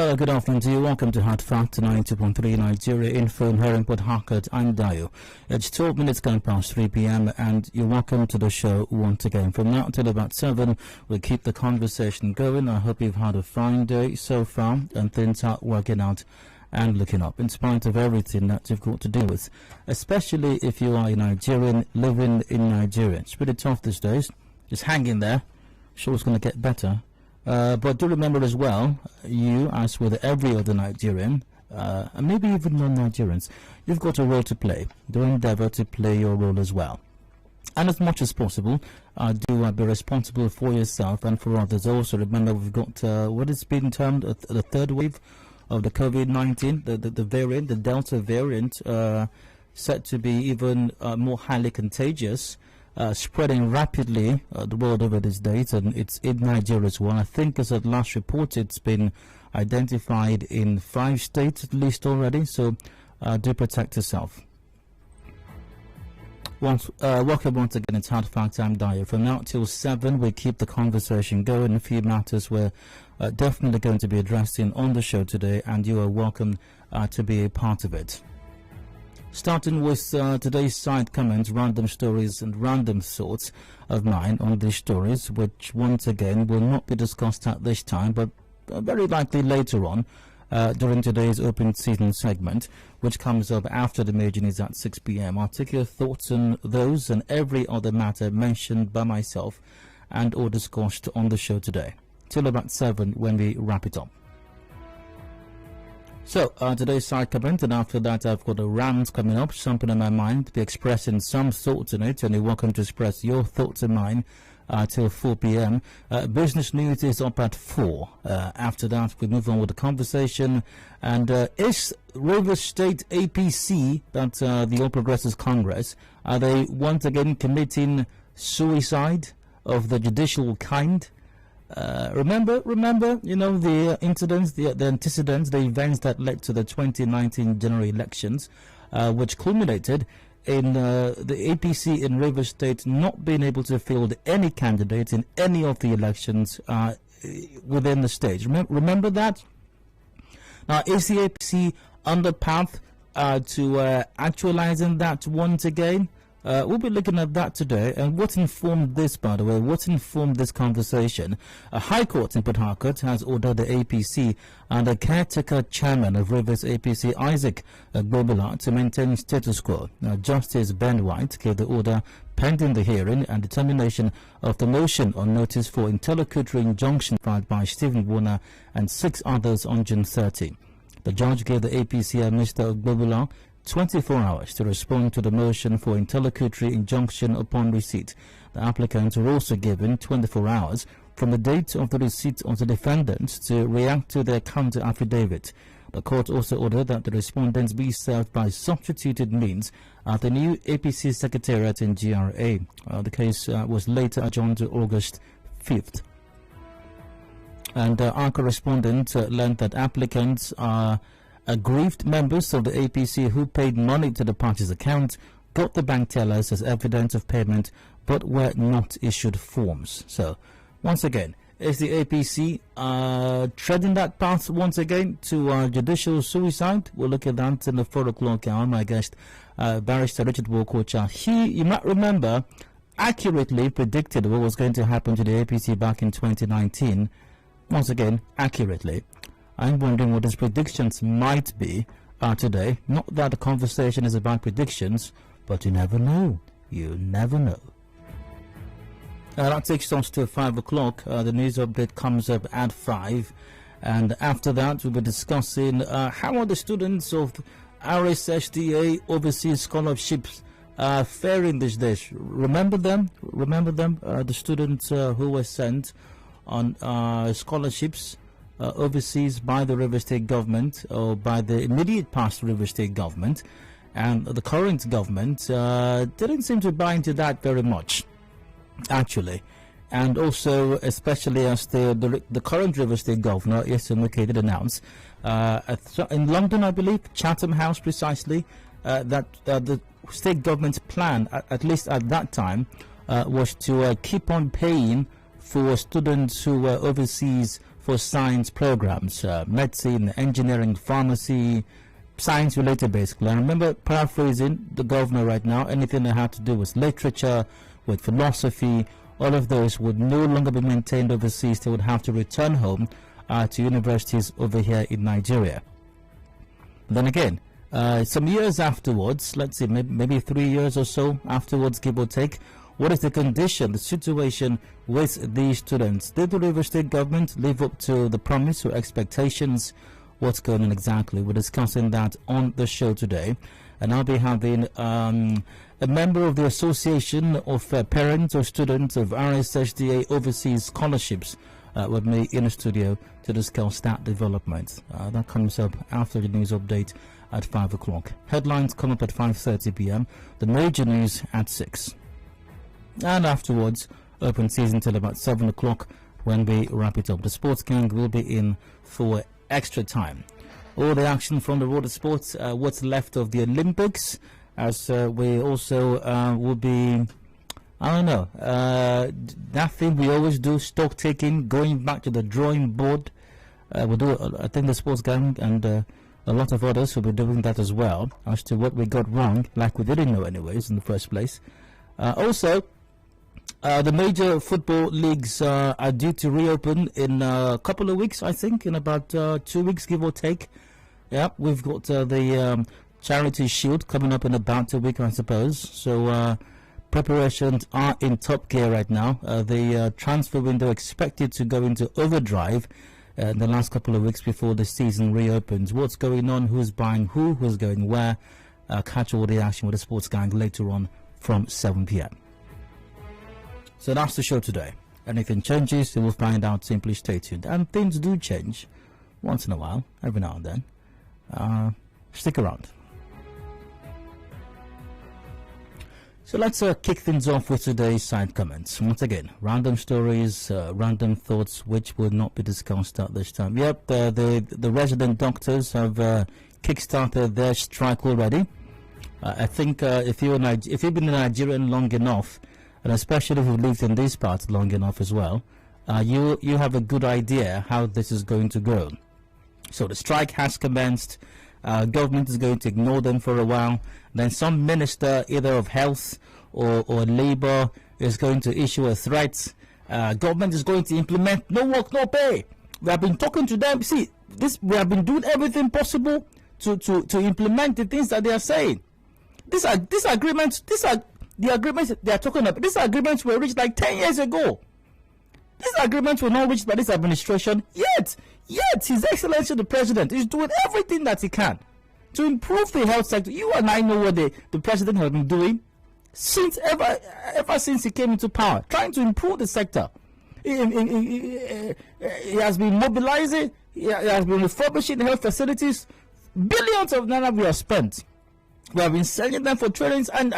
Good afternoon to you. Welcome to Hard Fact 92.3 Nigeria Info in here in Port Harcourt. I'm Dayo. It's 12 minutes gone past 3 p.m. and you're welcome to the show once again. From now till about 7, we'll keep the conversation going. I hope you've had a fine day so far and things are working out and looking up in spite of everything that you've got to deal with, especially if you are a Nigerian living in Nigeria. It's pretty tough these days. Just hang in there. Sure, it's going to get better. But do remember as well, you, as with every other Nigerian, and maybe even non-Nigerians, you've got a role to play. Do endeavor to play your role as well. And as much as possible, do be responsible for yourself and for others. Also, remember we've got what is being termed the third wave of the COVID-19, the variant, the Delta variant, set to be even more highly contagious. Spreading rapidly the world over these days, and it's in Nigeria as well. I think as at last report, it's been identified in 5 states at least already, so do protect yourself. Welcome once again, it's Hard Fact, I'm Dayo. From now till 7, we keep the conversation going. A few matters we're definitely going to be addressing on the show today, and you are welcome to be a part of it. Starting with today's side comments, random stories and random thoughts of mine on these stories, which once again will not be discussed at this time, but very likely later on during today's open season segment, which comes up after the major news at 6 p.m. I'll take your thoughts on those and every other matter mentioned by myself and or discussed on the show today, till about 7 when we wrap it up. So, today's side comment, and after that I've got a rant coming up, something on my mind, be expressing some thoughts on it, and you're welcome to express your thoughts and mine till 4 p.m. Business news is up at 4. After that, we move on with the conversation, and is Rivers State APC, that's the All Progressives Congress, are they once again committing suicide of the judicial kind? Remember, you know, the incidents, the antecedents, the events that led to the 2019 general elections, which culminated in the APC in Rivers State not being able to field any candidates in any of the elections within the state. Remember that? Now, is the APC on the path to actualizing that once again? We'll be looking at that today. And what informed this, by the way, what informed this conversation? A High Court in Port Harcourt has ordered the APC and the caretaker chairman of Rivers APC, Isaac Gbobila, to maintain status quo. Now, Justice Ben White gave the order pending the hearing and determination of the motion on notice for interlocutory injunction filed by Stephen Warner and 6 others on June 30. The judge gave the APC and Mr. Gbobila 24 hours to respond to the motion for interlocutory injunction upon receipt. The applicants were also given 24 hours from the date of the receipt of the defendants to react to their counter affidavit. The court also ordered that the respondents be served by substituted means at the new APC Secretariat in GRA. The case was later adjourned to August 5th. And our correspondent learned that applicants are aggrieved members of the APC who paid money to the party's account, got the bank tellers as evidence of payment, but were not issued forms. So, once again, is the APC treading that path once again to judicial suicide? We'll look at that in the 4 o'clock hour. My guest, Barrister Richard Wokocha, you might remember, accurately predicted what was going to happen to the APC back in 2019. Once again, accurately. I'm wondering what his predictions might be today. Not that the conversation is about predictions, but you never know. You never know. That takes us to 5 o'clock. The news update comes up at 5. And after that, we'll be discussing how are the students of RSSDA overseas scholarships faring these days. Remember them? The students who were sent on scholarships overseas by the River State government or by the immediate past River State government, and the current government didn't seem to buy into that very much, actually. And also, especially as the current River State governor, Yesunike, did announce in London, I believe, Chatham House precisely, that the state government's plan, at least at that time, was to keep on paying for students who were overseas for science programs, medicine, engineering, pharmacy, science-related basically. I remember paraphrasing the governor right now, anything that had to do with literature, with philosophy, all of those would no longer be maintained overseas. They would have to return home to universities over here in Nigeria. Then again, some years afterwards, let's see, maybe 3 years or so afterwards, give or take, what is the condition, the situation with these students? Did the River State government live up to the promise or expectations? What's going on exactly? We're discussing that on the show today. And I'll be having a member of the Association of Parents or Students of RSHDA Overseas Scholarships with me in the studio to discuss that development. That comes up after the news update at 5 o'clock. Headlines come up at 5:30 p.m. The major news at 6. And afterwards, open season till about 7 o'clock when we wrap it up. The sports gang will be in for extra time. All the action from the world of sports, what's left of the Olympics, as we also will be, I don't know, that thing we always do, stock taking, going back to the drawing board. We'll do, I think the sports gang and a lot of others will be doing that as well, as to what we got wrong, like we didn't know anyways in the first place. Also, the major football leagues are due to reopen in a couple of weeks, I think, in about 2 weeks, give or take. Yeah, we've got the Charity Shield coming up in about a week, I suppose. So preparations are in top gear right now. The transfer window expected to go into overdrive in the last couple of weeks before the season reopens. What's going on? Who's buying who? Who's going where? Catch all the action with the sports gang later on from 7 p.m. So that's the show today. Anything changes, you will find out. Simply stay tuned. And things do change once in a while, every now and then. Stick around. So let's kick things off with today's side comments. Once again, random stories, random thoughts which will not be discussed at this time. Yep, the resident doctors have kickstarted their strike already. I think if you've been in Nigeria long enough, and especially if you've lived in these parts long enough as well, you have a good idea how this is going to go. So the strike has commenced. Government is going to ignore them for a while. Then some minister, either of health or labor, is going to issue a threat. Government is going to implement no work, no pay. We have been talking to them. See, we have been doing everything possible to implement the things that they are saying. These agreements. The agreements they are talking about, these agreements were reached like 10 years ago. These agreements were not reached by this administration yet. His Excellency the President is doing everything that he can to improve the health sector. You and I know what the President has been doing since ever since he came into power, trying to improve the sector. He has been mobilizing, he has been refurbishing the health facilities. Billions of naira we have spent. We have been selling them for trainings, and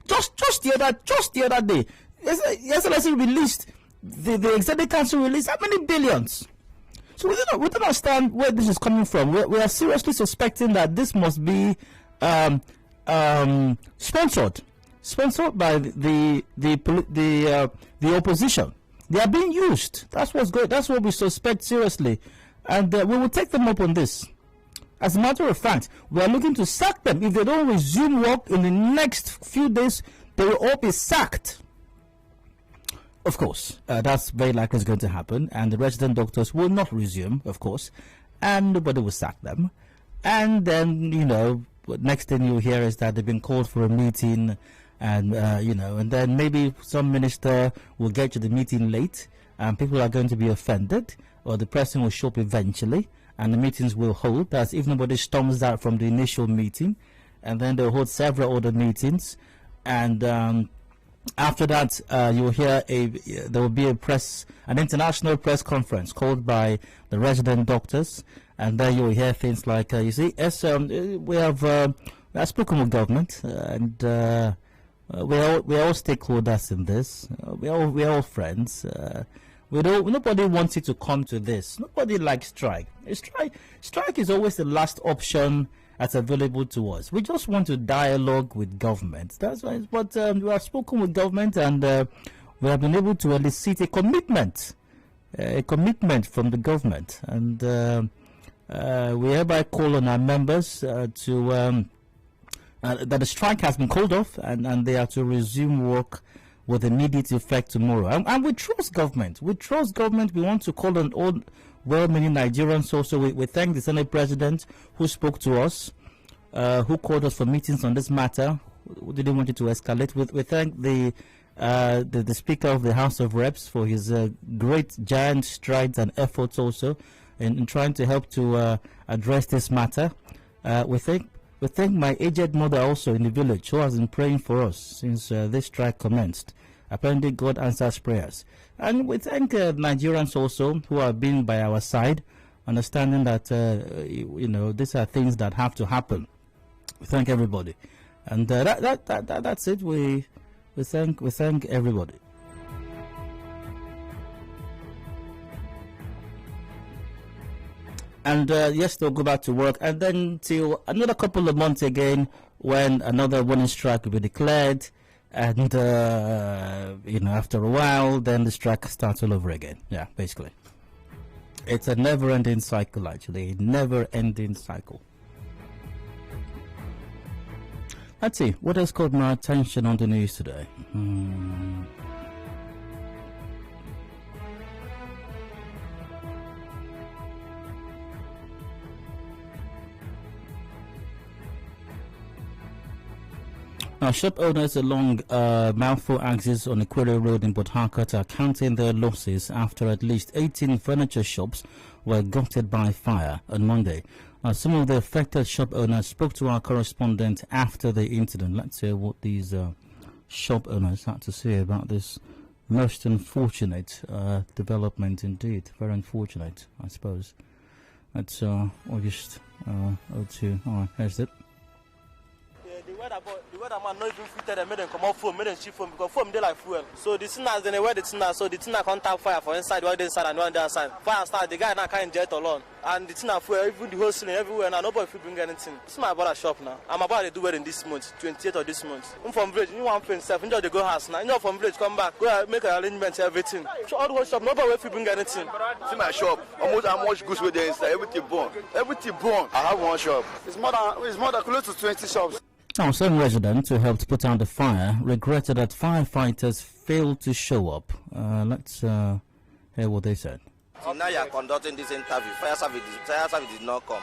just the other day, Excellency released the Executive Council released how many billions? So we don't understand where this is coming from. We are seriously suspecting that this must be sponsored by the opposition. They are being used. That's what's good. That's what we suspect seriously, and we will take them up on this. As a matter of fact, we are looking to sack them. If they don't resume work in the next few days, they will all be sacked. Of course, that's very likely is going to happen, and the resident doctors will not resume, of course, and nobody will sack them. And then, next thing you hear is that they've been called for a meeting, and, and then maybe some minister will get to the meeting late, and people are going to be offended, or the person will show up eventually, and the meetings will hold. That's if nobody storms out from the initial meeting, and then they'll hold several other meetings, and after that you'll hear there will be an international press conference called by the resident doctors, and then you'll hear things like we have spoken with government, and we're all stakeholders in this. We're all friends. Nobody wants it to come to this. Nobody likes strike. Strike is always the last option that's available to us. We just want to dialogue with government. That's why. But we have spoken with government, and we have been able to elicit a commitment a commitment from the government, and we hereby call on our members to that the strike has been called off, and they are to resume work with immediate effect tomorrow. And we trust government. We trust government. We want to call on all well-meaning Nigerians also. We thank the Senate President who spoke to us, who called us for meetings on this matter, who didn't want it to escalate. We thank the Speaker of the House of Reps for his great giant strides and efforts also in trying to help to address this matter. We thank my aged mother also in the village who has been praying for us since this strike commenced. Apparently God answers prayers. And we thank Nigerians also who have been by our side, understanding that these are things that have to happen. We thank everybody. And that's it. We thank everybody. And yes, they'll go back to work, and then till another couple of months again, when another warning strike will be declared, and after a while, then the strike starts all over again. Yeah, basically, it's a never-ending cycle. Actually, a never-ending cycle. Let's see what has caught my attention on the news today. Now, shop owners along Malfo axis on Aquila Road in Port Harcourt are counting their losses after at least 18 furniture shops were gutted by fire on Monday. Some of the affected shop owners spoke to our correspondent after the incident. Let's hear what these shop owners had to say about this most unfortunate development indeed. Very unfortunate, I suppose. That's August 02. Alright, here's it. The weather man not even fitted and made them come out foam, made them cheap foam because foam they like fuel. So the sinners then they wear the tinner, so the tinner can't tap fire for inside, one inside and one the outside. Fire start, the guy now can't jet alone. And the tinner fuel, even the whole ceiling everywhere now, nobody will bring anything. This is my brother shop now. I'm about to do wedding this month, 28th of this month. I'm from village, you want friend self, enjoy the go house now. You know from village, come back, go make an arrangement, everything. So all the whole shop, nobody will bring anything. See my shop, almost how much goods with there inside, everything born. Everything born. I have one shop. It's more than close to 20 shops. Now, some residents who helped put out the fire regretted that firefighters failed to show up. Let's hear what they said. So now you are conducting this interview. Fire service did not come.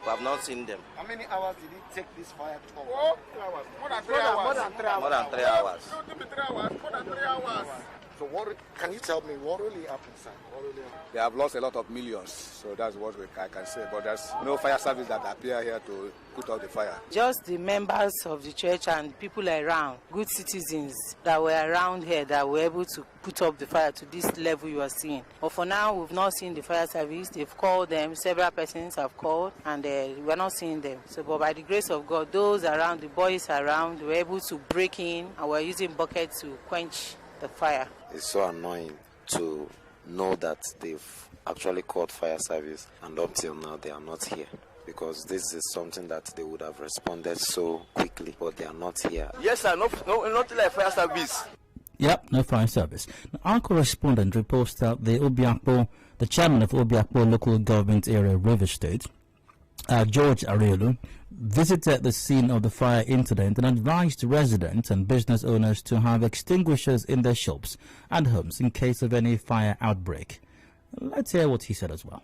We have not seen them. How many hours did it take this fire to come? 3 hours. More than 3 hours. More than 3 hours. More than 3 hours. No, 3 hours. More than 3 hours. So what can you tell me what really happened, sir? What really happened? They have lost a lot of millions, so that's what I can say. But there's no fire service that appear here to put out the fire. Just the members of the church and people around, good citizens that were around here that were able to put up the fire to this level you are seeing. But for now, we've not seen the fire service. They've called them, several persons have called, and we're not seeing them. So, but by the grace of God, those around, the boys around, were able to break in and were using buckets to quench the fire. It's so annoying to know that they've actually called fire service and up till now they are not here, because this is something that they would have responded so quickly, but they are not here. Yes, sir. Not like fire service. Yep, no fire service. Now, our correspondent reports that the chairman of Obiakpo local government area, River State, George Arielu, visited the scene of the fire incident and advised residents and business owners to have extinguishers in their shops and homes in case of any fire outbreak. Let's hear what he said as well.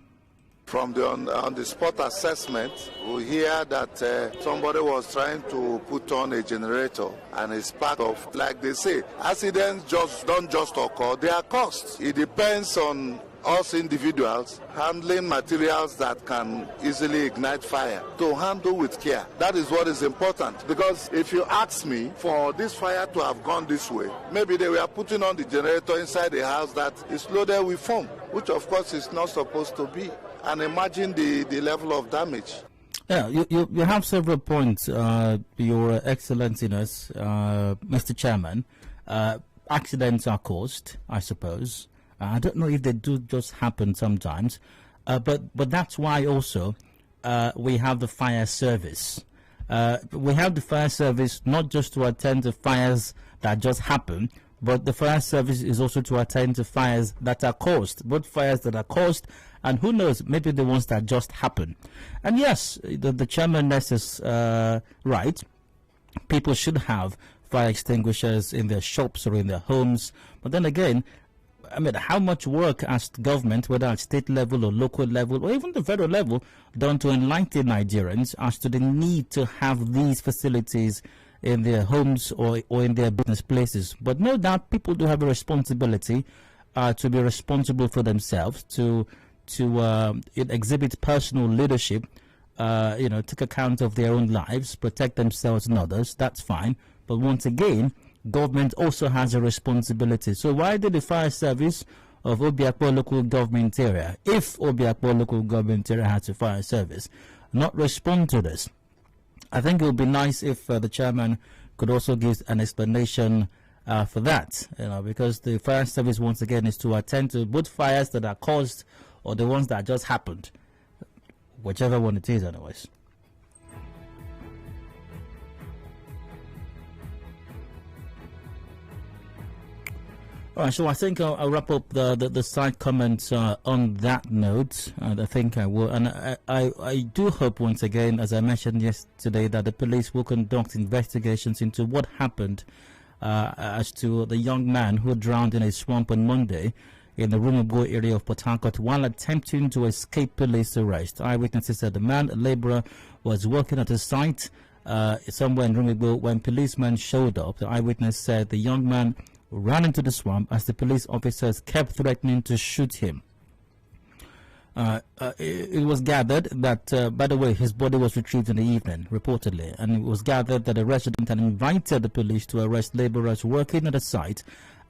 From the on-the-spot assessment, we hear that somebody was trying to put on a generator, and it's part of, like they say, accidents don't just occur, they are caused. It depends on us individuals handling materials that can easily ignite fire, to handle with care. That is what is important, because if you ask me for this fire to have gone this way, maybe they were putting on the generator inside a house that is loaded with foam, which of course is not supposed to be. And imagine the level of damage. Yeah, you have several points, Your Excellenciness, Mr. Chairman. Accidents are caused, I suppose. I don't know if they do just happen sometimes, but that's why also we have the fire service. We have the fire service not just to attend to fires that just happen, but the fire service is also to attend to fires that are caused, both fires that are caused and who knows, maybe the ones that just happen. And yes, the chairman is right. People should have fire extinguishers in their shops or in their homes. But then again, I mean, how much work has government, whether at state level or local level or even the federal level, done to enlighten Nigerians as to the need to have these facilities in their homes or in their business places? But no doubt people do have a responsibility to be responsible for themselves, to exhibit personal leadership, take account of their own lives, protect themselves and others. That's fine. But once again, government also has a responsibility. So why did the fire service of Obiakpo local government area, if Obiakpo local government area has a fire service, not respond to this? I think it would be nice if the chairman could also give an explanation for that, because the fire service, once again, is to attend to both fires that are caused or the ones that just happened, whichever one it is, anyways. All right, so I think I'll wrap up the side comments on that note. I think I will. And I do hope, once again, as I mentioned yesterday, that the police will conduct investigations into what happened as to the young man who drowned in a swamp on Monday in the Rumugbo area of Port Harcourt while attempting to escape police arrest. Eyewitnesses said the man, a labourer, was working at a site somewhere in Rumugbo when policemen showed up. The eyewitness said the young man ran into the swamp as the police officers kept threatening to shoot him. It was gathered that, by the way, his body was retrieved in the evening, reportedly, and it was gathered that a resident had invited the police to arrest labourers working at the site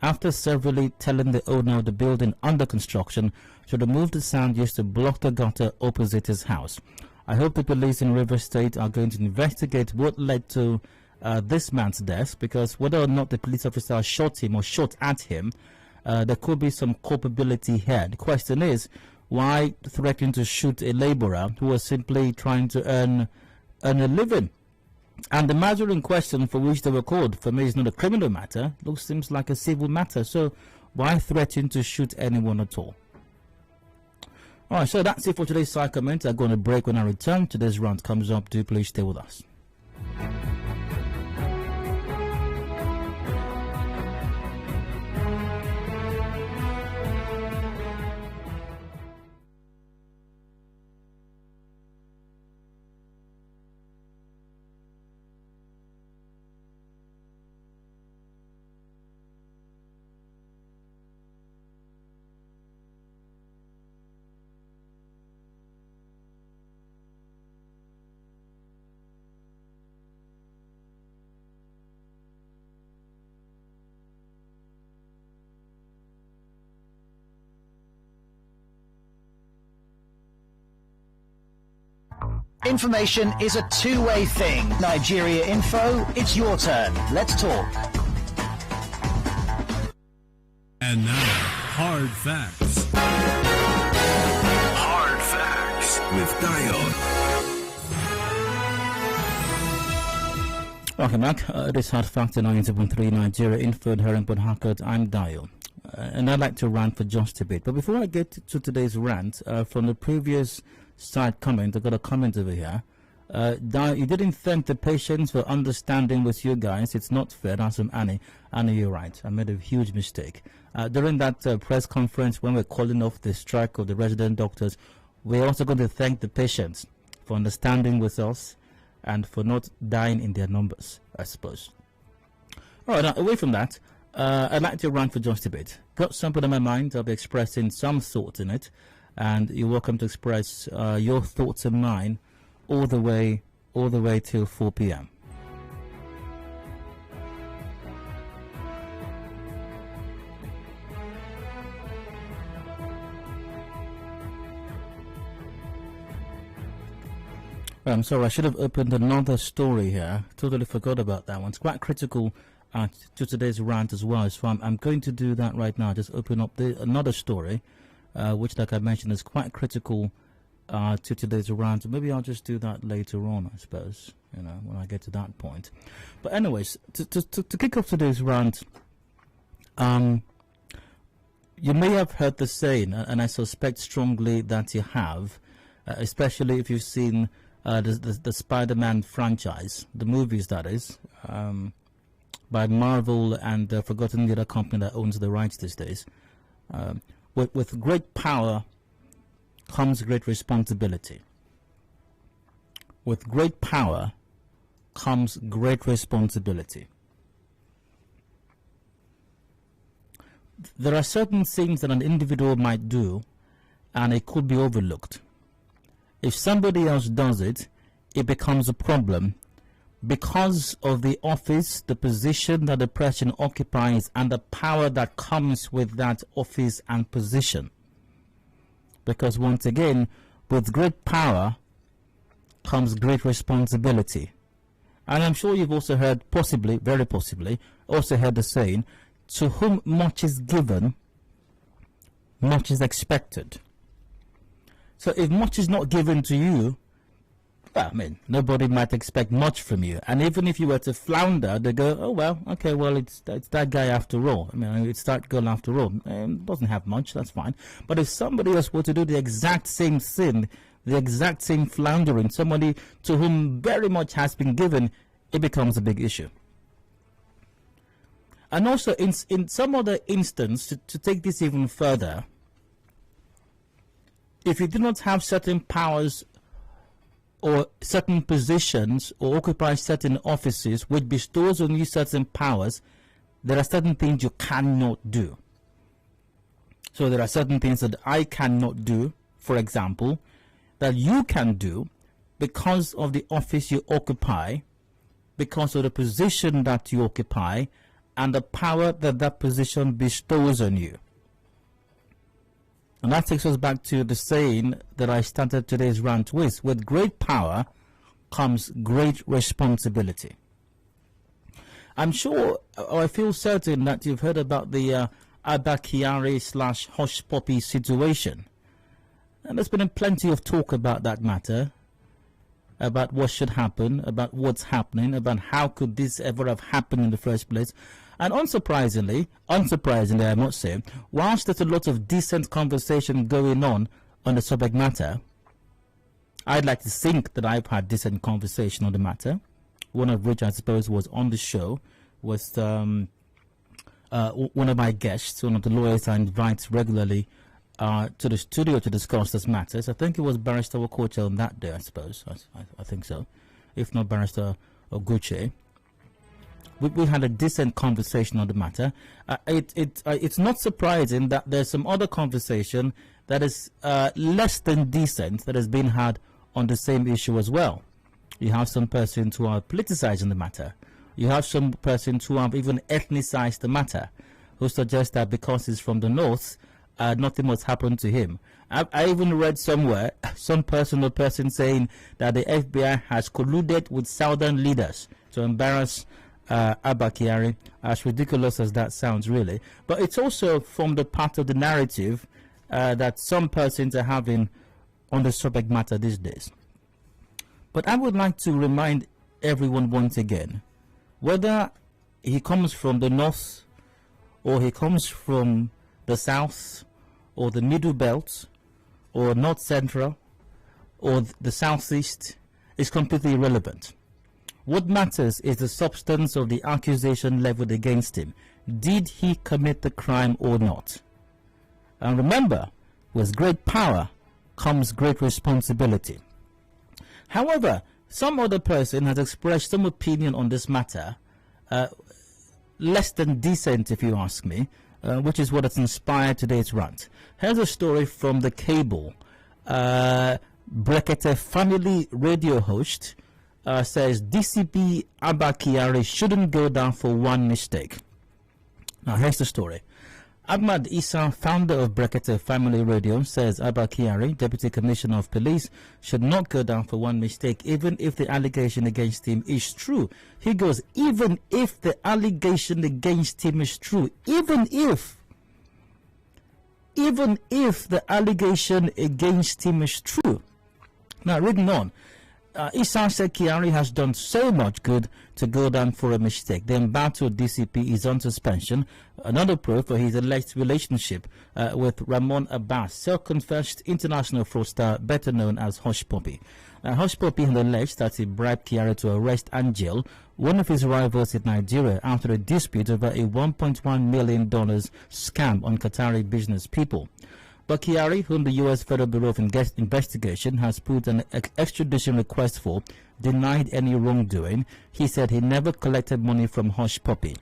after severally telling the owner of the building under construction to remove the sand used to block the gutter opposite his house. I hope the police in Rivers State are going to investigate what led to this man's death, because whether or not the police officer shot him or shot at him, there could be some culpability here. The question is, why threatening to shoot a labourer who was simply trying to earn a living? And the matter in question for which they were called, for me, is not a criminal matter. It seems like a civil matter. So why threaten to shoot anyone at all? All right, so that's it for today's side comment. I'm going to break. When I return, today's round comes up. Do please stay with us. Information is a two-way thing. Nigeria Info, it's your turn. Let's talk. And now, Hard Facts. Hard Facts with Dio. Welcome back. It is Hard Facts in 97.3 Nigeria Info here in Port Harcourt. I'm Dio. And I'd like to rant for just a bit. But before I get to today's rant, from the previous side comment, I got a comment over here. You didn't thank the patients for understanding with you guys. It's not fair. That's from Annie. Annie, you're right. I made a huge mistake. During that press conference, when we're calling off the strike of the resident doctors, we're also going to thank the patients for understanding with us and for not dying in their numbers, I suppose. All right, now, away from that, I'd like to rant for just a bit. Got something on my mind. I'll be expressing some thoughts in it. And you're welcome to express your thoughts and mine all the way till 4 p.m. I'm sorry, I should have opened another story here. Totally forgot about that one. It's quite critical to today's rant as well. So I'm going to do that right now. Just open up another story. Which, like I mentioned, is quite critical to today's rant. So maybe I'll just do that later on, I suppose, when I get to that point. But anyways, to kick off today's rant, You may have heard the saying, and I suspect strongly that you have, especially if you've seen the Spider-Man franchise, the movies that is, by Marvel and forgotten the other company that owns the rights these days. With great power comes great responsibility. With great power comes great responsibility. There are certain things that an individual might do and it could be overlooked. If somebody else does it, it becomes a problem because of the office, the position that the person occupies, and the power that comes with that office and position. Because once again, with great power comes great responsibility. And I'm sure you've also heard, possibly, very possibly, also heard the saying, to whom much is given, much is expected. So if much is not given to you, well, I mean, nobody might expect much from you. And even if you were to flounder, they go, oh, well, okay, well, it's that guy after all. I mean, it's that girl after all. Doesn't have much, that's fine. But if somebody else were to do the exact same thing, the exact same floundering, somebody to whom very much has been given, it becomes a big issue. And also, in some other instance, to take this even further, if you do not have certain powers or certain positions or occupy certain offices which bestows on you certain powers, there are certain things you cannot do. So there are certain things that I cannot do, for example, that you can do because of the office you occupy, because of the position that you occupy, and the power that that position bestows on you. And that takes us back to the saying that I started today's rant with great power comes great responsibility. I'm sure, or I feel certain that you've heard about the Abba Kyari / Hush Puppy situation. And there's been plenty of talk about that matter, about what should happen, about what's happening, about how could this ever have happened in the first place. And unsurprisingly, I must say, whilst there's a lot of decent conversation going on the subject matter, I'd like to think that I've had decent conversation on the matter, one of which I suppose was on the show, was one of my guests, one of the lawyers I invite regularly to the studio to discuss this matter. So I think it was Barrister Okocha on that day, I suppose. I think so. If not Barrister Oguche. We had a decent conversation on the matter. It's not surprising that there's some other conversation that is less than decent that has been had on the same issue as well. You have some persons who are politicizing the matter. You have some persons who have even ethnicized the matter, who suggest that because he's from the north, nothing must happen to him. I even read somewhere some person saying that the FBI has colluded with southern leaders to embarrass Abba Kyari, as ridiculous as that sounds, really. But it's also from the part of the narrative that some persons are having on the subject matter these days. But I would like to remind everyone once again, whether he comes from the north or he comes from the south or the middle belt or north central or the southeast, is completely irrelevant. What matters is the substance of the accusation leveled against him. Did he commit the crime or not? And remember, with great power comes great responsibility. However, some other person has expressed some opinion on this matter, less than decent if you ask me, which is what has inspired today's rant. Here's a story from the cable. Brekete family radio host says DCP Abba Kyari shouldn't go down for one mistake. Now here's the story. Ahmad Isa, founder of Brekete Family Radio, says Abba Kyari, Deputy Commissioner of Police, should not go down for one mistake, even if the allegation against him is true. He goes, even if the allegation against him is true, even if the allegation against him is true. Now, reading on, Issa said Kyari has done so much good to go down for a mistake. The embattled DCP is on suspension. Another proof for his alleged relationship with Ramon Abbas, self-confessed international fraudster, better known as Hush Puppy. Hush Puppy had alleged that he bribed Kyari to arrest and jail one of his rivals in Nigeria after a dispute over a $1.1 million scam on Qatari business people. But Kyari, whom the U.S. Federal Bureau of Investigation has put an extradition request for, denied any wrongdoing. He said he never collected money from Hush Puppy.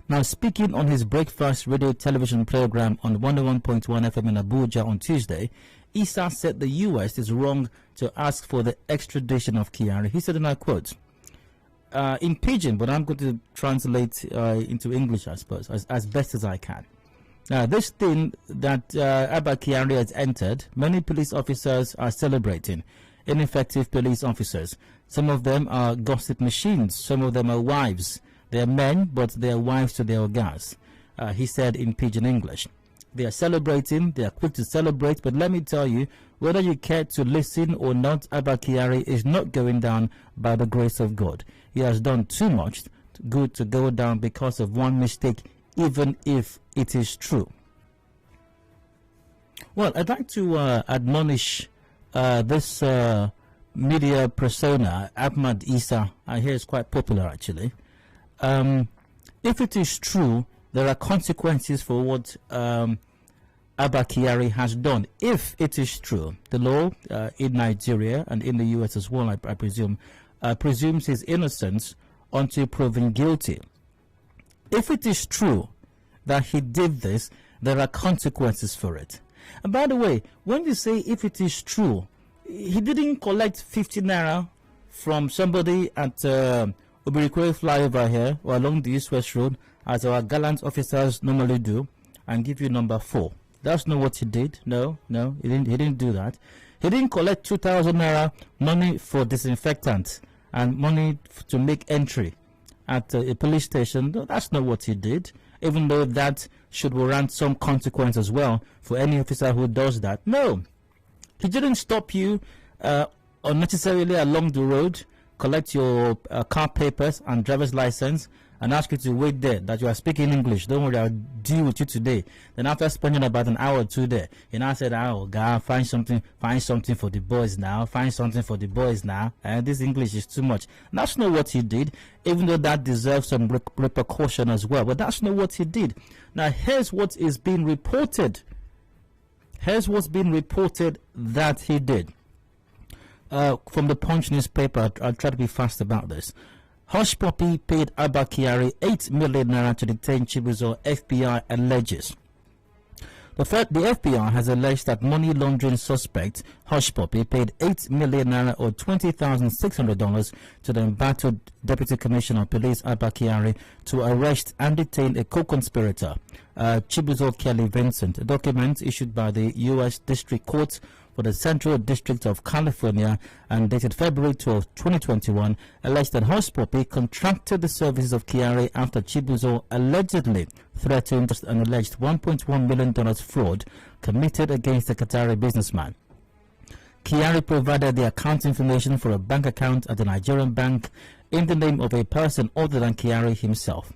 Now, speaking on his breakfast radio television program on 101.1 FM in Abuja on Tuesday, Issa said the U.S. is wrong to ask for the extradition of Kyari. He said, and I quote, in Pidgin, but I'm going to translate into English, I suppose, as best as I can. This thing that Abba Kyari has entered, many police officers are celebrating. Ineffective police officers. Some of them are gossip machines. Some of them are wives. They are men, but they are wives to their orgas. He said in Pidgin English. They are celebrating. They are quick to celebrate. But let me tell you, whether you care to listen or not, Abba Kyari is not going down by the grace of God. He has done too much good to go down because of one mistake, even if it is true. Well, I'd like to admonish this media persona, Ahmad Issa. I hear it's quite popular, actually. If it is true, there are consequences for what Abba Kyari has done. If it is true, the law in Nigeria and in the US as well, I presume, presumes his innocence until proven guilty. If it is true that he did this, there are consequences for it. And by the way, when you say if it is true, he didn't collect 50 naira from somebody at Obirikwe flyover here or along the East-West Road, as our gallant officers normally do, and give you number 4. That's not what he did. No, he didn't do that. He didn't collect 2,000 naira money for disinfectant and money to make entry at a police station. No, that's not what he did, even though that should warrant some consequence as well for any officer who does that. No, he didn't stop you unnecessarily along the road, collect your car papers and driver's license, and ask you to wait there, that you are speaking English. Don't worry, I'll deal with you today. Then after spending about an hour or two there, he now said, oh God, find something for the boys now, and this English is too much. And that's not what he did, even though that deserves some repercussion as well, but that's not what he did. Now here's what is being reported. Here's what's being reported that he did. From the Punch newspaper, I'll try to be fast about this. Hush Puppy paid Abba Kyari 8 million naira to detain Chibuzo, FBI alleges. The FBI has alleged that money laundering suspect Hush Puppy paid 8 million naira or $20,600 to the embattled Deputy Commissioner of Police Abba Kyari to arrest and detain a co-conspirator, Chibuzo Kelly Vincent. A document issued by the U.S. District Court for the Central District of California and dated February 12, 2021, alleged that Hush Puppy contracted the services of Kyari after Chibuzo allegedly threatened an alleged $1.1 million fraud committed against the Qatari businessman. Kyari provided the account information for a bank account at the Nigerian bank in the name of a person other than Kyari himself.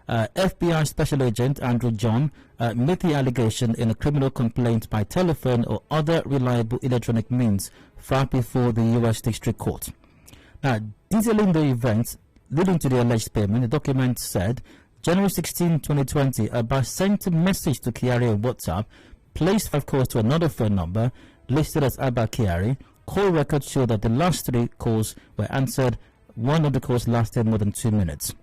FBI Special Agent Andrew John made the allegation in a criminal complaint by telephone or other reliable electronic means filed before the U.S. District Court. Now, detailing the events leading to the alleged payment, the document said, January 16, 2020, Abba sent a message to Kyari on WhatsApp, placed 5 calls to another phone number listed as Abba Kyari. Call records show that the last 3 calls were answered. One of the calls lasted more than 2 minutes.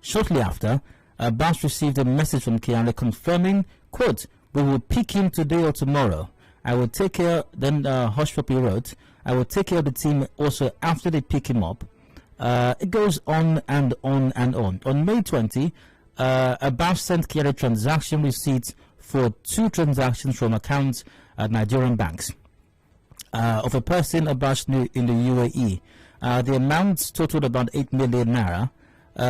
Shortly after, Abbas received a message from Kyari confirming, quote, "We will pick him today or tomorrow. I will take care," then Hush Puppy wrote, "I will take care of the team also after they pick him up." It goes on and on and on. On May 20, Abbas sent Kyari transaction receipts for 2 transactions from accounts at Nigerian banks of a person Abbas knew in the UAE. The amounts totaled about 8 million naira.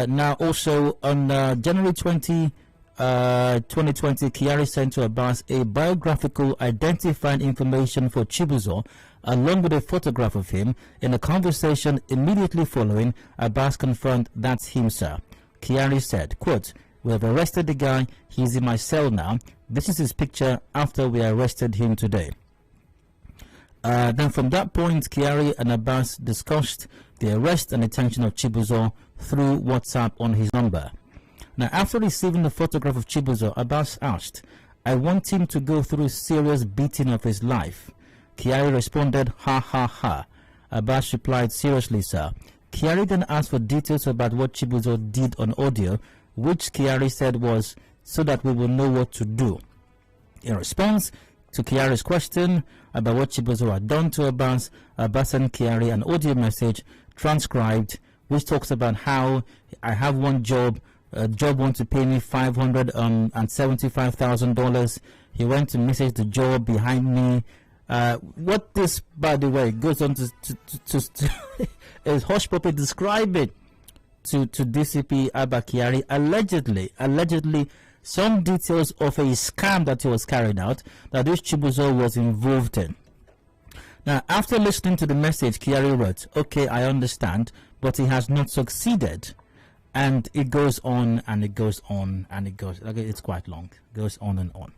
Now also on January 20, 2020, Kyari sent to Abbas a biographical identifying information for Chibuzo, along with a photograph of him. In a conversation immediately following, Abbas confirmed that's him, sir. Kyari said, quote, "We have arrested the guy. He's in my cell now. This is his picture after we arrested him today." Then from that point, Kyari and Abbas discussed the arrest and detention of Chibuzo through WhatsApp on his number. Now, after receiving the photograph of Chibuzo, Abbas asked, "I want him to go through serious beating of his life." Kyari responded, "Ha ha ha." Abbas replied, "Seriously, sir." Kyari then asked for details about what Chibuzo did on audio, which Kyari said was so that we will know what to do. In response to Kyari's question about what Chibuzo had done to Abbas, Abbas sent Kyari an audio message transcribed, which talks about how I have one job. Job wants to pay me $575,000. He went to message the job behind me. What this, by the way, goes on to is Hush Puppy describing to DCP Abba Kyari allegedly some details of a scam that he was carrying out that this Chibuzo was involved in. Now, after listening to the message, Kyari wrote, "Okay, I understand, but he has not succeeded." And it goes on and it goes on and it goes. Okay, it's quite long. It goes on and on.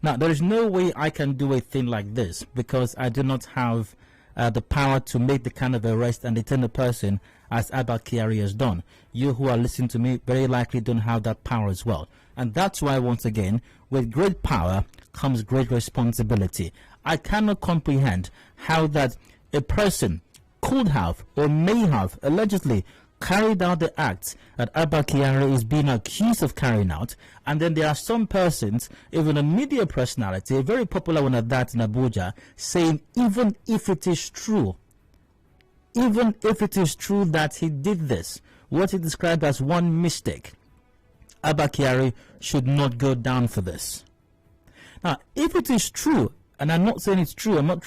Now, there is no way I can do a thing like this because I do not have the power to make the kind of arrest and detain a person as Abba Kyari has done. You who are listening to me very likely don't have that power as well. And that's why, once again, with great power comes great responsibility. I cannot comprehend how that a person could have or may have allegedly carried out the acts that Abba Kyari is being accused of carrying out, and then there are some persons, even a media personality, a very popular one at that in Abuja, saying even if it is true that he did this, what he described as one mistake, Abba Kyari should not go down for this. Now, if it is true, and I'm not saying it's true, I'm not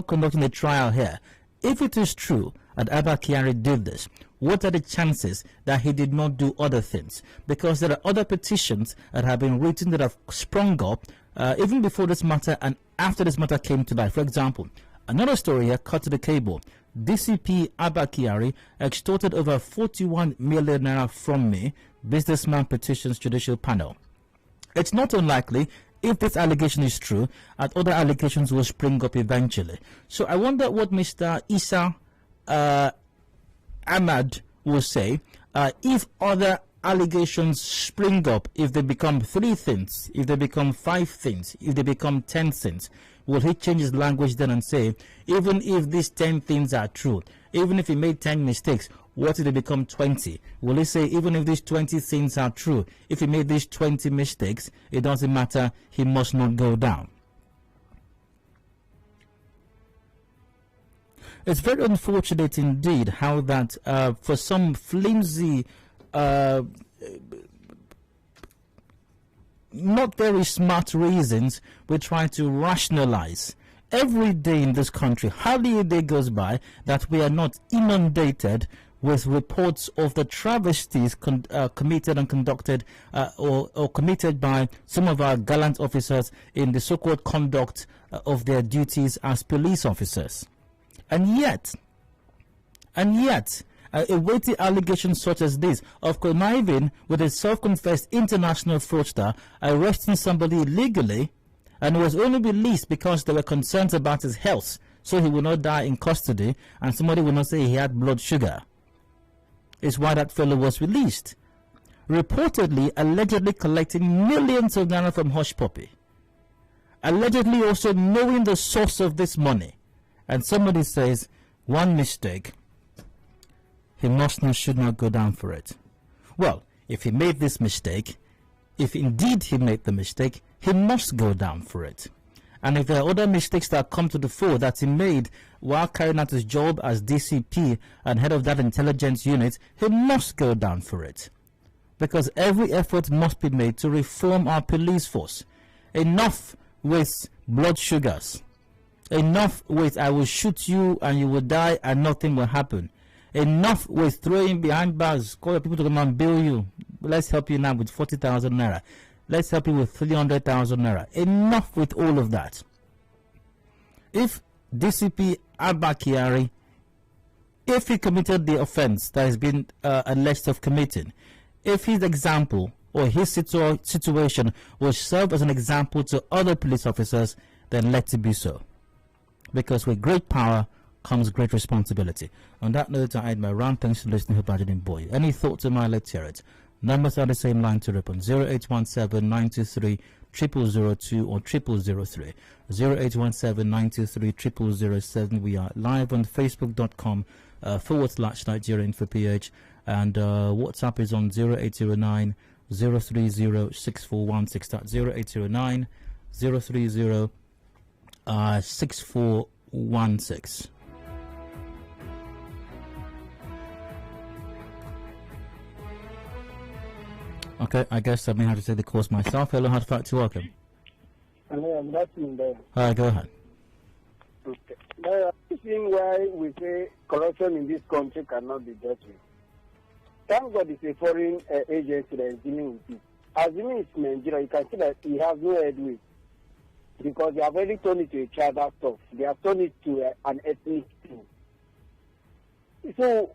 conducting a trial here. If it is true that Abba Kyari did this, what are the chances that he did not do other things? Because there are other petitions that have been written that have sprung up even before this matter and after this matter came to light. For example, another story here cut to the cable. DCP Abba Kyari extorted over 41 million naira from me. Businessman petitions judicial panel. It's not unlikely, if this allegation is true, that other allegations will spring up eventually. So I wonder what Mr. Isa Ahmad will say if other allegations spring up, if they become 3 things, if they become 5 things, if they become 10 things. Will he change his language then and say, even if these 10 things are true, even if he made 10 mistakes, what if they become 20? Will he say, even if these 20 things are true, if he made these 20 mistakes, it doesn't matter, he must not go down? It's very unfortunate indeed how that for some flimsy, not very smart reasons, we try to rationalize. Every day in this country, hardly a day goes by that we are not inundated with reports of the travesties committed and conducted or committed by some of our gallant officers in the so-called conduct of their duties as police officers. And yet, a weighty allegation such as this of conniving with a self-confessed international fraudster, arresting somebody illegally, and was only released because there were concerns about his health, so he would not die in custody, and somebody would not say he had blood sugar, is why that fellow was released. Reportedly, allegedly collecting millions of naira from Hush Puppy. Allegedly also knowing the source of this money. And somebody says, one mistake, he must not, should not go down for it. Well, if he made this mistake, if indeed he made the mistake, he must go down for it. And if there are other mistakes that come to the fore that he made while carrying out his job as DCP and head of that intelligence unit, he must go down for it. Because every effort must be made to reform our police force. Enough with blood sugars. Enough with I will shoot you and you will die and nothing will happen. Enough with throwing behind bars, call people to come and bail you. Let's help you now with 40,000 naira. Let's help you with 300,000 naira. Enough with all of that. If DCP Abba Kyari, if he committed the offense that has been alleged of committing, if his example or his situation will serve as an example to other police officers, then let it be so. Because with great power comes great responsibility. On that note, I end my round. Thanks for listening to Budgeting Boy. Any thoughts on my let's hear it. Numbers are the same line to rip on 0817 923 0002 or 0003. 0817 923 0007. We are live on facebook.com/Nigeria Info PH, and WhatsApp is on 0809 030 6416. That's 0809 030 6416. Okay, I guess I may have to take the course myself. Hello, hard fact to welcome. Hello, I'm asking there. Hi, go ahead. Okay. Now, the reason why we say corruption in this country cannot be dealt with. Thank God it's a foreign agency that is dealing with it. Assuming it's Nigeria, you can see that he has no headway. Because they have already turned it to a tribal stuff. They have turned it to an ethnic thing. So,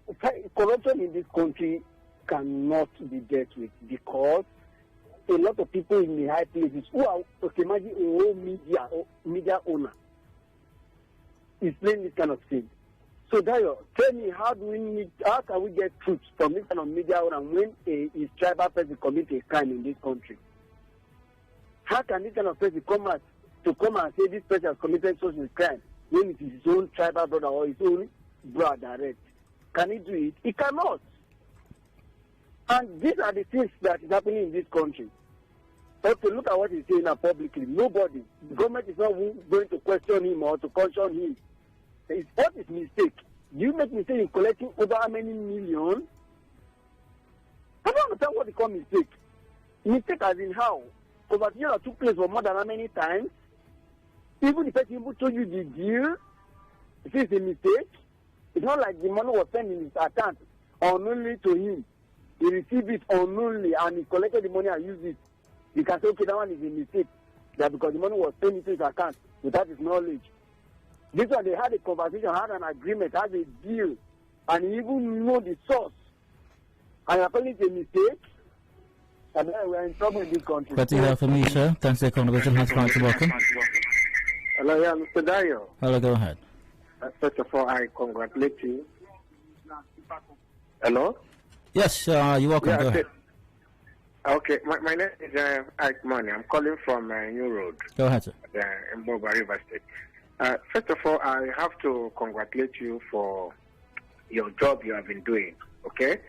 corruption in this country cannot be dealt with because a lot of people in the high places who are, okay, imagine a whole media owner is playing this kind of thing. So, Dayo, tell me, how can we get truth from this kind of media owner when a tribal person commits a crime in this country? How can this kind of person come and say this person has committed such a crime when it is his own tribal brother or his own brother direct? Can he do it? He cannot. And these are the things that is happening in this country. Okay, look at what he's saying now publicly. Nobody, the government is not going to question him or to caution him. What is mistake? Do you make mistake in collecting over how many millions? I don't understand what they call mistake. Mistake as in how? Overseer that took place for more than how many times? Even the person who told you the deal, if it's a mistake, it's not like the money was sent in his account unknowingly to him. He received it unknowingly and he collected the money and used it. You can say, okay, that one is a mistake. That because the money was sent into his account without his knowledge. This one, they had a conversation, had an agreement, had a deal, and he even know the source. And apparently it's a mistake. And then we're in trouble in this country. Glad to hear from you, sir. Thanks for the conversation. How's it to welcome? Hello, yeah, Mr. Dayo. Hello, go ahead. First of all, I congratulate you. Hello? Yes, you're welcome. Yeah, go ahead. Okay, my name is Ike Money. I'm calling from New Road. Go ahead, sir. In Boba River State. First of all, I have to congratulate you for your job you have been doing, okay?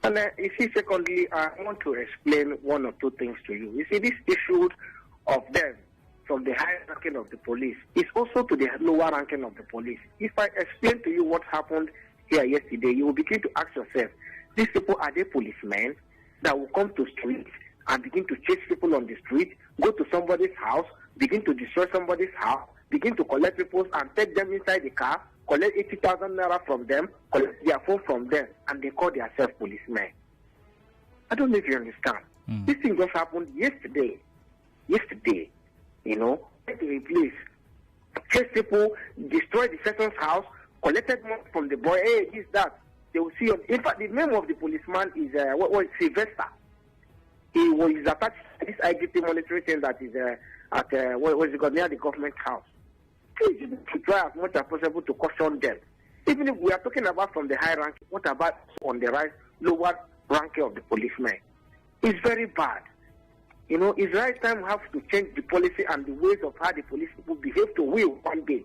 And you see, secondly, I want to explain one or two things to you. You see, this issue of them from the higher ranking of the police is also to the lower ranking of the police. If I explain to you what happened here yesterday, you will begin to ask yourself, these people, are they policemen that will come to streets and begin to chase people on the street, go to somebody's house, begin to destroy somebody's house, begin to collect people and take them inside the car, collect 80,000 naira from them, collect their phone from them, and they call themselves policemen? I don't know if you understand. This thing just happened yesterday. You know, went to a place, chase people, destroy the person's house, collected money from the boy, hey, this, that. They will see. In fact, the name of the policeman is Sylvester. He was attached to this IGP monitoring thing that is at what is it called, near the government house. Please to try as much as possible to caution them. Even if we are talking about from the high rank, what about on the lower ranking of the policemen? It's very bad. You know, it's right time we have to change the policy and the ways of how the police people behave to we one day.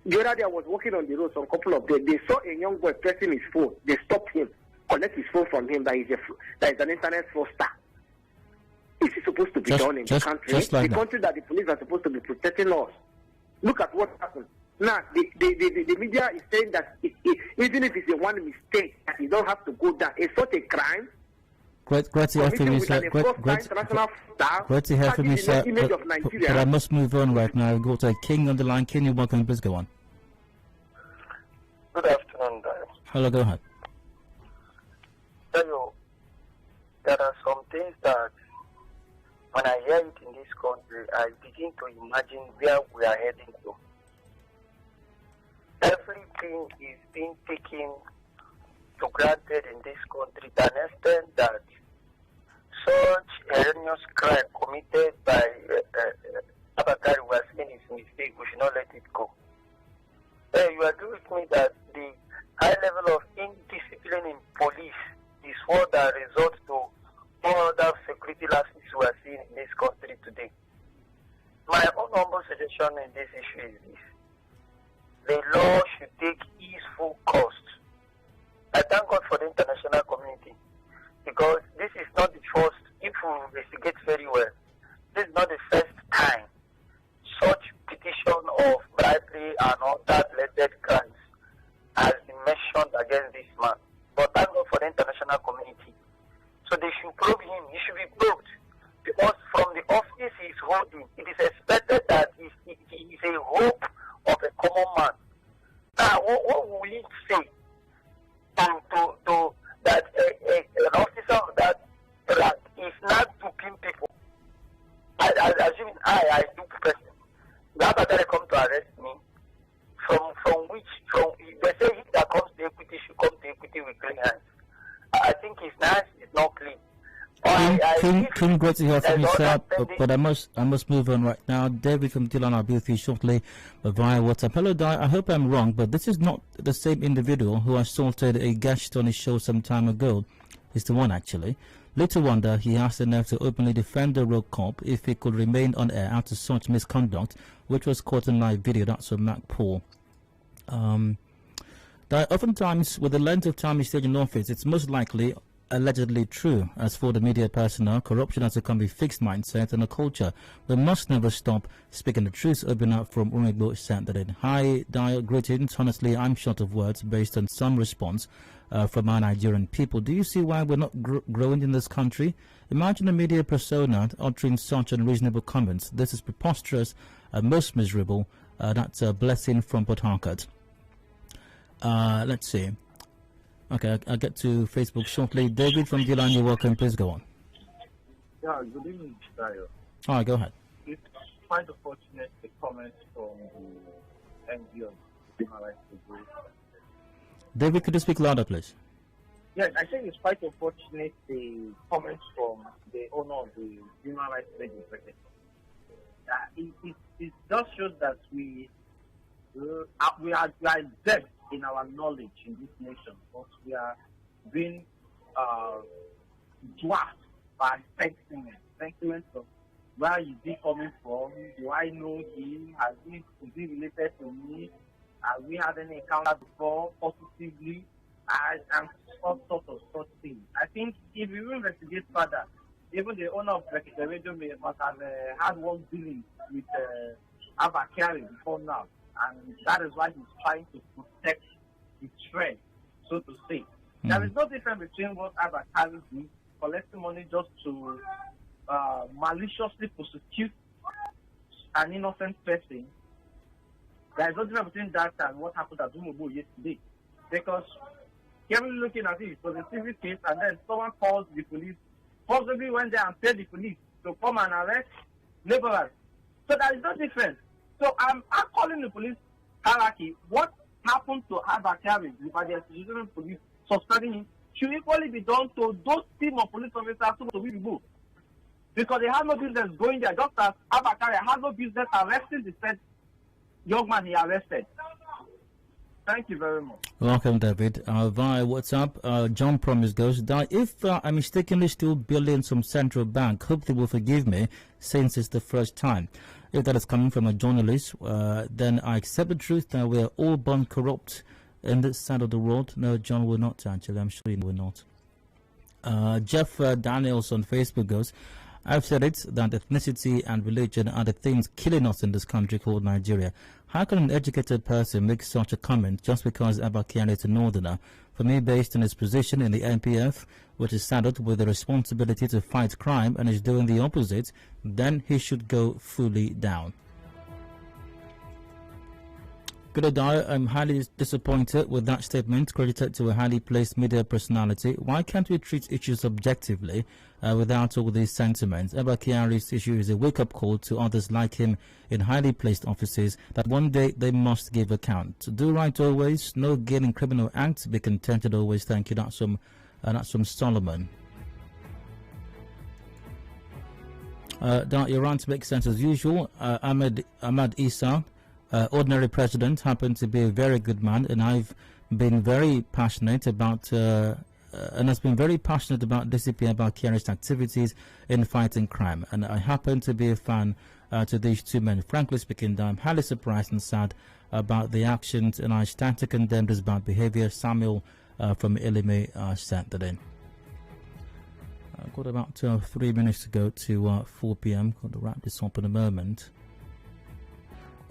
The other day I was walking on the road some couple of days. They saw a young boy pressing his phone. They stopped him, collect his phone from him that is an internet fraudster. This is supposed to be done in the country. The country that the police are supposed to be protecting us. Look at what happened. Now, the media is saying that even if it's a one mistake, that you don't have to go down. It's such a crime. Great to hear from you, sir. Great to hear from you, sir. But I must move on right now. I'll go to King on the line. King, you're welcome. Please go on. Good afternoon, Dayo. Hello, go ahead. Dayo, there are some things that when I hear it in this country, I begin to imagine where we are heading to. Everything is being taken for granted in this country to an extent that such erroneous crime committed by Abba Kyari was saying is a mistake. We should not let it go. You agree with me that the high level of indiscipline in police is what that results to all other security lapses we are seeing in this country today. My own humble suggestion in this issue is this. The law should take its full cost. I thank God for the international community because this is not the first, if we investigate very well, this is not the first time such petition of bribery and other related crimes has been mentioned against this man. But thank God for the international community. So they should probe him. He should be probed because from the office he is holding, it is expected that he is a hope of a common man. Now, what will he say to that an officer of that rank is not duping people? Assuming I dupe person, that better come to arrest me. From they say if that comes to equity should come to equity with clean hands. I think it's nice, it's not clean. King, great to hear from you, sir. But I must move on right now. David from Dylan, I'll be with you shortly via WhatsApp. Hello, Di. I hope I'm wrong, but this is not the same individual who assaulted a guest on his show some time ago. It's the one, actually. Little wonder he has the nerve to openly defend the road cop if he could remain on air after such misconduct, which was caught in live video. That's from Mac Paul. Oftentimes, with the length of time he stayed in office, it's most likely allegedly true. As for the media personnel, corruption has become a fixed mindset and a culture. We must never stop speaking the truth. Open up from Umegbo Saturday. Hi, Dio, greetings. Honestly, I'm short of words based on some response from our Nigerian people. Do you see why we're not growing in this country? Imagine a media persona uttering such unreasonable comments. This is preposterous and most miserable. That's a blessing from Port Harcourt. Let's see. Okay, I'll get to Facebook shortly. David from Dylan, you're welcome. Please go on. Yeah, good evening, Dio. All right, go ahead. It's quite unfortunate the comments from the NGO of Human Rights Group. David, could you speak louder, please? Yes, I think it's quite unfortunate the comments from the owner of the Human Rights Brekete. It just shows that we are depth in our knowledge in this nation, but we are being dwarfed by sentiments of where is he coming from? Do I know him? Is he related to me? Have we had any encounter before positively? And all sorts of such things. I think if we will investigate further, even the owner of Brekete Radio must have had one dealing with Abba Kyari before now, and that is why he's trying to protect his friend, so to say. There is no difference between what Abba Kyari did, collecting money just to maliciously prosecute an innocent person. There is no difference between that and what happened at Umubo yesterday. Because carefully looking at it was a civil case, and then someone calls the police, possibly went there and paid the police to come and arrest laborers. So there is no difference. So I'm calling the police hierarchy. What happened to Abba Kyari by the institutional police suspending him should equally be done to those team of police officers who will be moved. Because they have no business going there, just as Abba Kyari has no business arresting the said young man he arrested. Thank you very much. Welcome, David. Via WhatsApp, John Promise goes, if I mistakenly steal billions from Central Bank, hope they will forgive me since it's the first time. If that is coming from a journalist, then I accept the truth that we are all born corrupt in this side of the world. No, John will not, actually. I'm sure he will not. Jeff Daniels on Facebook goes, I've said it, that ethnicity and religion are the things killing us in this country called Nigeria. How can an educated person make such a comment just because Abba Kyari is a northerner? For me, based on his position in the NPF, which is saddled with the responsibility to fight crime and is doing the opposite, then he should go fully down. Good Adedayo, I'm highly disappointed with that statement credited to a highly placed media personality. Why can't we treat issues objectively without all these sentiments? Abba Kyari's issue is a wake-up call to others like him in highly placed offices that one day they must give account. Do right always, no gain in criminal acts, be contented always. Thank you. That's from Solomon. Your rant makes sense as usual. Ahmad Isa, ordinary president, happened to be a very good man, and I've been very passionate about DCP Abba Kyari's activities in fighting crime, and I happen to be a fan to these two men. Frankly speaking, I'm highly surprised and sad about the actions, and I stand to condemn this bad behavior. Samuel from Elime sent that in. I've got about 3 minutes to go to 4 p.m. Got to wrap this up in a moment.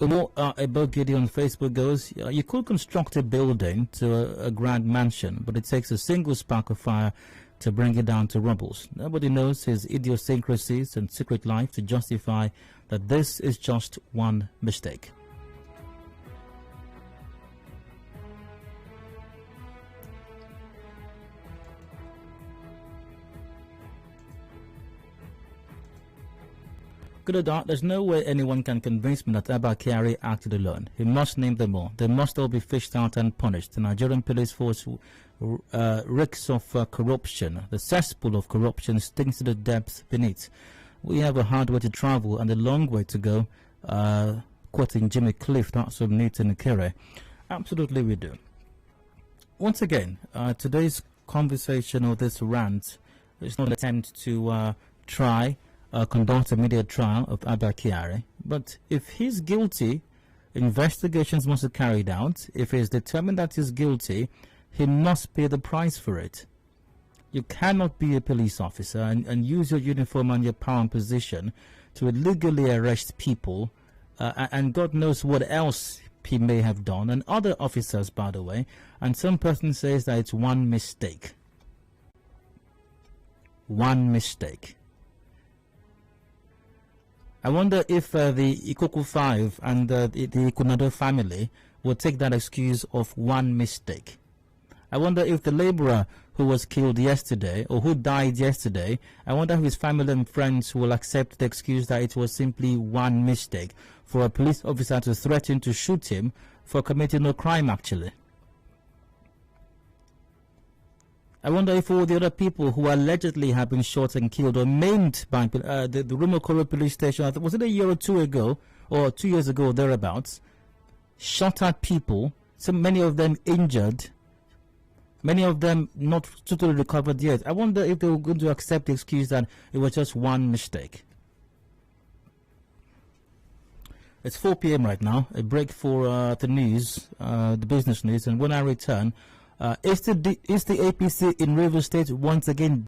About Gideon on Facebook goes, you could construct a building to a grand mansion, but it takes a single spark of fire to bring it down to rubble. Nobody knows his idiosyncrasies and secret life to justify that this is just one mistake. Good or not, there's no way anyone can convince me that Abba Kyari acted alone. He must name them all. They must all be fished out and punished. The Nigerian police force reeks of corruption. The cesspool of corruption stinks to the depths beneath. We have a hard way to travel and a long way to go. Quoting Jimmy Cliff, that's from Newton Kere. Absolutely we do. Once again, today's conversation or this rant is not an attempt to conduct a media trial of Abba Kyari, but if he's guilty, investigations must be carried out. If he's determined that he's guilty, he must pay the price for it. You cannot be a police officer and use your uniform and your power and position to illegally arrest people, and God knows what else he may have done, and other officers, by the way, and some person says that it's one mistake. One mistake. I wonder if the Ikoku 5 and the Ikunado family will take that excuse of one mistake. I wonder if the laborer who was killed yesterday or who died yesterday, I wonder if his family and friends will accept the excuse that it was simply one mistake for a police officer to threaten to shoot him for committing no crime actually. I wonder if all the other people who allegedly have been shot and killed or maimed by the Rumokoro police station, was it a year or two ago, or 2 years ago or thereabouts, shot at people, so many of them injured, many of them not totally recovered yet. I wonder if they were going to accept the excuse that it was just one mistake. It's 4 p.m. right now, a break for the news, the business news, and when I return, is the APC in Rivers State once again